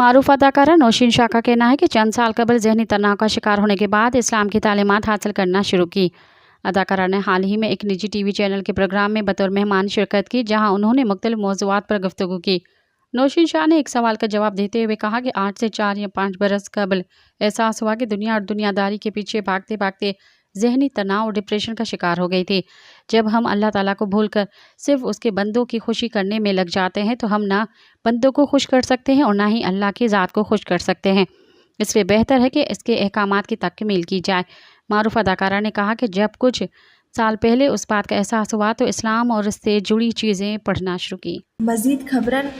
معروف اداکارہ نوشین شاہ کا کہنا ہے کہ چند سال قبل ذہنی تناؤ کا شکار ہونے کے بعد اسلام کی تعلیمات حاصل کرنا شروع کی۔ اداکارہ نے حال ہی میں ایک نجی ٹی وی چینل کے پروگرام میں بطور مہمان شرکت کی، جہاں انہوں نے مختلف موضوعات پر گفتگو کی۔ نوشین شاہ نے ایک سوال کا جواب دیتے ہوئے کہا کہ 8 سے 4 یا 5 برس قبل احساس ہوا کہ دنیا اور دنیا داری کے پیچھے بھاگتے بھاگتے ذہنی تناؤ اور ڈپریشن کا شکار ہو گئی تھی۔ جب ہم اللہ تعالیٰ کو بھول کر صرف اس کے بندوں کی خوشی کرنے میں لگ جاتے ہیں تو ہم نہ بندوں کو خوش کر سکتے ہیں اور نہ ہی اللہ کی ذات کو خوش کر سکتے ہیں۔ اس لیے بہتر ہے کہ اس کے احکامات کی تکمیل کی جائے۔ معروف اداکارہ نے کہا کہ جب کچھ سال پہلے اس بات کا احساس ہوا تو اسلام اور اس سے جڑی چیزیں پڑھنا شروع کی۔ مزید خبرن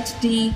HD।